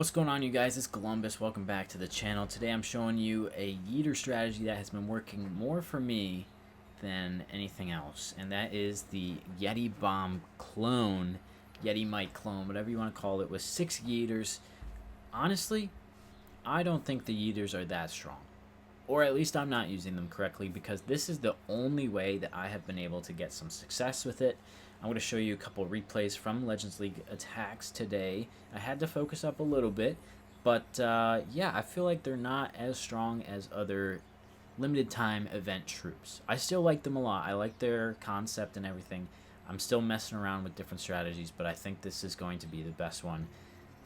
What's going on, you guys? It's Glumbus. Welcome back to the channel. Today I'm showing you a YEETER strategy that has been working more for me than anything else, and that is the Yeti Bomb clone, YETIMITE clone, whatever you want to call it, with 6 YEETERs. Honestly, I don't think the YEETERs are that strong, or at least I'm not using them correctly, because this is the only way that I have been able to get some success with it. I'm going to show you a couple replays from Legends League attacks today. I had to focus up a little bit, but yeah, I feel like they're not as strong as other limited time event troops. I still like them a lot. I like their concept and everything. I'm still messing around with different strategies, but I think this is going to be the best one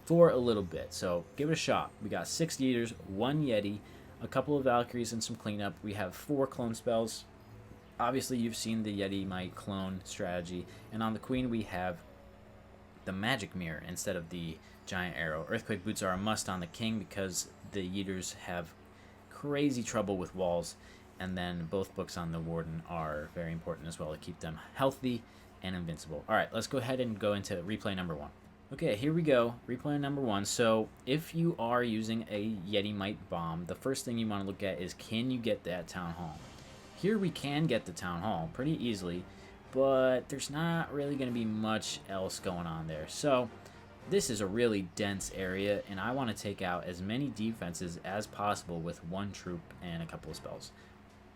for a little bit. So give it a shot. We got 6 YEETERs, 1 Yeti, a couple of Valkyries, and some cleanup. We have 4 clone spells. Obviously, you've seen the YETIMITE clone strategy, and on the Queen we have the magic mirror instead of the giant arrow. Earthquake boots are a must on the King because the YEETERs have crazy trouble with walls, and then both books on the Warden are very important as well to keep them healthy and invincible. Alright, let's go ahead and go into replay number 1. Okay, here we go, replay number 1. So if you are using a YETIMITE bomb, the first thing you want to look at is, can you get that Town Hall? Here we can get the Town Hall pretty easily, but there's not really going to be much else going on there. So this is a really dense area, and I want to take out as many defenses as possible with 1 troop and a couple of spells.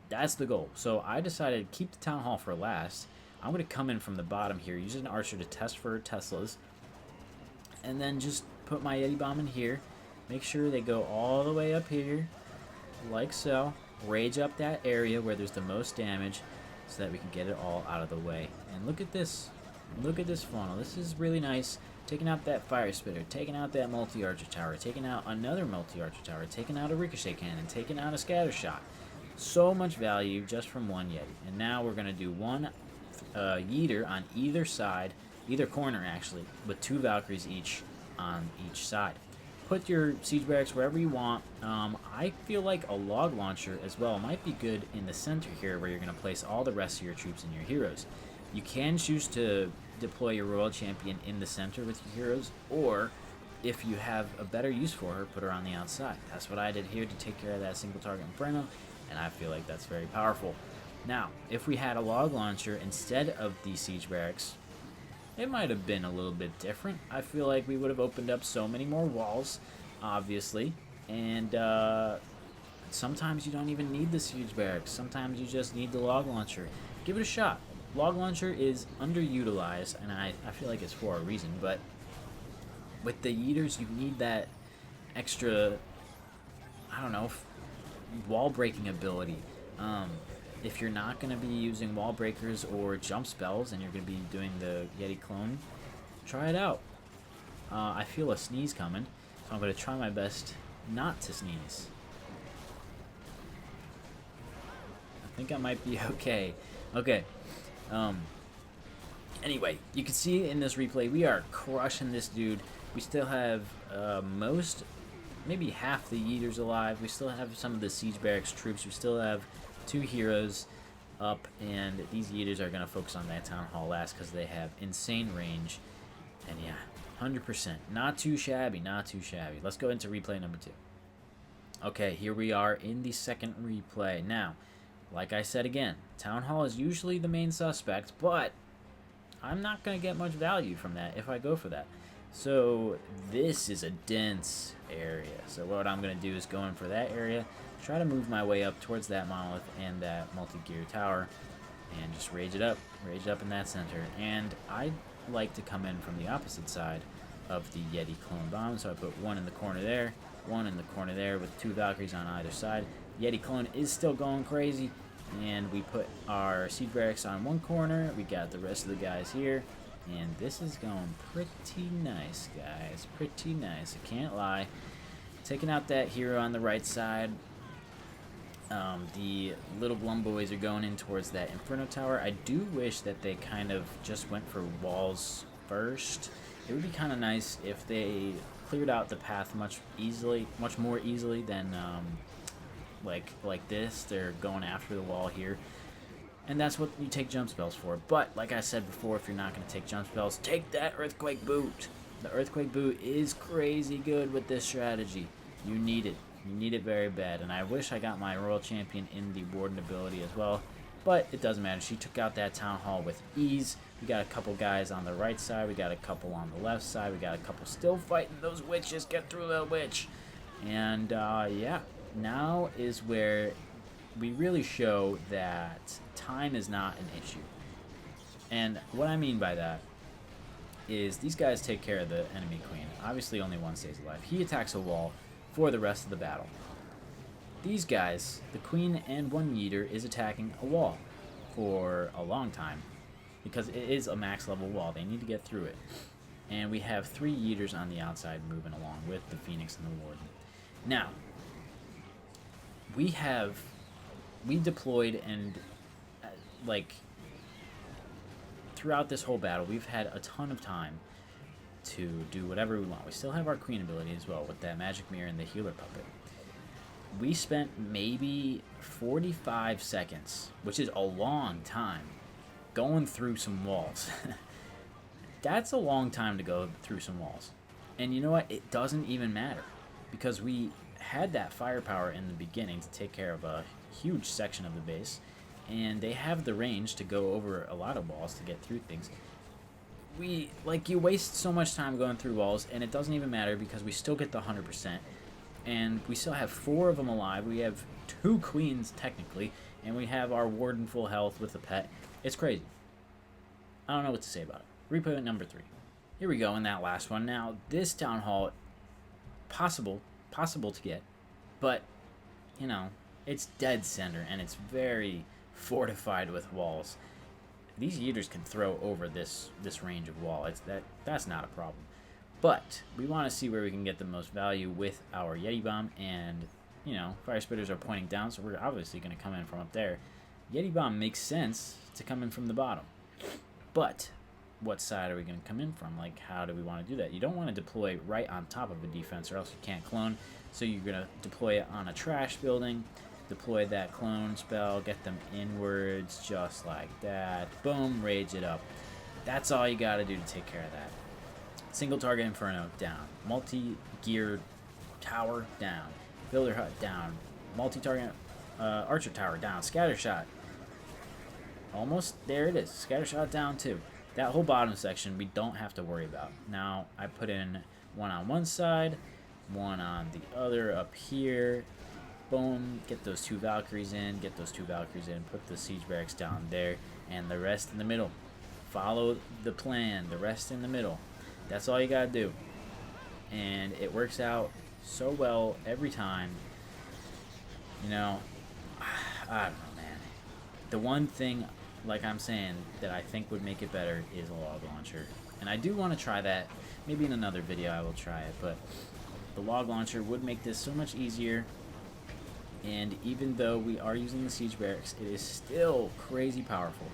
That's the goal. So I decided to keep the Town Hall for last. I'm going to come in from the bottom here, use an archer to test for Teslas, and then just put my Yeti Bomb in here. Make sure they go all the way up here, like so. Rage up that area where there's the most damage so that we can get it all out of the way. And look at this. Look at this funnel. This is really nice. Taking out that fire spitter, taking out that multi-archer tower, taking out another multi-archer tower, taking out a ricochet cannon, taking out a scatter shot. So much value just from 1 Yeti. And now we're going to do 1 YEETER on either side, either corner actually, with 2 Valkyries each on each side. Put your siege barracks wherever you want. I feel like a log launcher as well might be good in the center here, where you're going to place all the rest of your troops and your heroes. You can choose to deploy your royal champion in the center with your heroes, or if you have a better use for her, put her on the outside. That's what I did here to take care of that single target Inferno, and I feel like that's very powerful. Now, if we had a log launcher instead of the siege barracks, it might have been a little bit different. I feel like we would have opened up so many more walls, obviously, and sometimes you don't even need the siege barracks. Sometimes you just need the log launcher. Give it a shot. Log launcher is underutilized, and I feel like it's for a reason, but with the YEETERs, you need that extra, I don't know, wall breaking ability. If you're not going to be using wall breakers or jump spells and you're going to be doing the Yeti clone, try it out. I feel a sneeze coming, so I'm going to try my best not to sneeze. I think I might be okay. Okay. Anyway, you can see in this replay, we are crushing this dude. We still have maybe half the YEETERs alive. We still have some of the siege barracks troops. We still have 2 heroes up, and these YEETERs are going to focus on that Town Hall last because they have insane range. And yeah, 100%. Not too shabby, not too shabby. Let's go into replay number 2. Okay, here we are in the second replay. Now, like I said again, Town Hall is usually the main suspect, but I'm not going to get much value from that if I go for that. So this is a dense area. So what I'm going to do is go in for that area, try to move my way up towards that monolith and that multi-gear tower, and just rage it up in that center. And I like to come in from the opposite side of the Yeti clone bomb, so I put 1 in the corner there, 1 in the corner there with 2 Valkyries on either side. Yeti clone is still going crazy, and we put our siege barracks on 1 corner. We got the rest of the guys here, and this is going pretty nice, guys. Pretty nice, I can't lie. Taking out that hero on the right side. The little Glum boys are going in towards that Inferno Tower. I do wish that they kind of just went for walls first. It would be kind of nice if they cleared out the path much more easily than like this. They're going after the wall here. And that's what you take jump spells for. But, like I said before, if you're not going to take jump spells, take that Earthquake Boot. The Earthquake Boot is crazy good with this strategy. You need it. You need it very bad. And I wish I got my Royal Champion in the Warden ability as well. But it doesn't matter. She took out that Town Hall with ease. We got a couple guys on the right side. We got a couple on the left side. We got a couple still fighting those witches. Get through that witch. And, yeah. Now is where we really show that time is not an issue. And what I mean by that is these guys take care of the enemy queen. Obviously, only one stays alive. He attacks a wall for the rest of the battle. These guys, the queen and one yeeter, is attacking a wall for a long time because it is a max level wall. They need to get through it. And we have 3 yeeters on the outside moving along with the phoenix and the warden. Now, we deployed and like throughout this whole battle, we've had a ton of time to do whatever we want. We still have our queen ability as well with that magic mirror and the healer puppet. We spent maybe 45 seconds, which is a long time, going through some walls. That's a long time to go through some walls. And you know what? It doesn't even matter because we had that firepower in the beginning to take care of a huge section of the base, and they have the range to go over a lot of walls to get through things. You waste so much time going through walls, and it doesn't even matter because we still get the 100%, and we still have 4 of them alive. We have 2 queens technically, and we have our warden full health with the pet. It's crazy. I don't know what to say about it. Replay number 3. Here we go in that last one. Now, this town hall, possible to get, but, you know, it's dead center, and it's very fortified with walls. These yeeters can throw over this range of wall. That's not a problem. But we want to see where we can get the most value with our Yeti Bomb, and, you know, fire spitters are pointing down, so we're obviously going to come in from up there. Yeti Bomb makes sense to come in from the bottom. But what side are we going to come in from? Like, how do we want to do that? You don't want to deploy right on top of a defense or else you can't clone. So you're going to deploy it on a trash building, deploy that clone spell, get them inwards just like that. Boom, rage it up. That's all you got to do to take care of that. Single target Inferno, down. Multi-gear tower, down. Builder hut, down. Multi-target archer tower, down. Scatter shot. Almost, there it is. Scatter shot down too. That whole bottom section we don't have to worry about. Now I put in one on one side, one on the other up here. Boom, get those 2 Valkyries in, put the siege barracks down there, and the rest in the middle. Follow the plan, the rest in the middle. That's all you gotta do. And it works out so well every time. You know, I don't know, man. The one thing, like I'm saying, that I think would make it better is a log launcher. And I do want to try that. Maybe in another video I will try it, but the log launcher would make this so much easier. And even though we are using the siege barracks, it is still crazy powerful.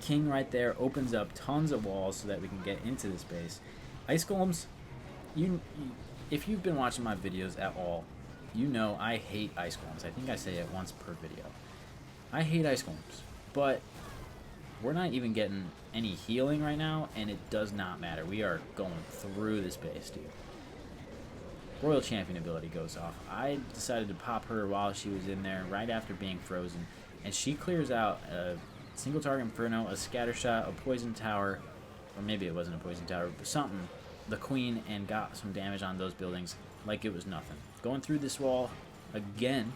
King right there opens up tons of walls so that we can get into this base. Ice golems, if you've been watching my videos at all, you know I hate ice golems. I think I say it once per video. I hate ice golems, but we're not even getting any healing right now, and it does not matter. We are going through this base, dude. Royal Champion ability goes off. I decided to pop her while she was in there right after being frozen, and she clears out a single target Inferno, a scatter shot, a poison tower, or maybe it wasn't a poison tower, but something, the queen, and got some damage on those buildings like it was nothing. Going through this wall again,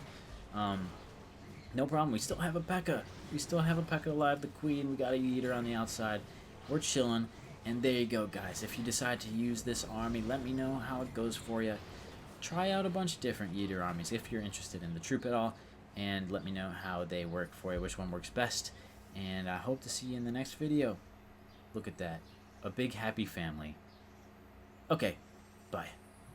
no problem. We still have a P.E.K.K.A. We still have a P.E.K.K.A. alive, the queen. We got a yeeter on the outside. We're chilling. And there you go, guys. If you decide to use this army, let me know how it goes for you. Try out a bunch of different yeeter armies if you're interested in the troop at all. And let me know how they work for you, which one works best. And I hope to see you in the next video. Look at that. A big happy family. Okay, bye.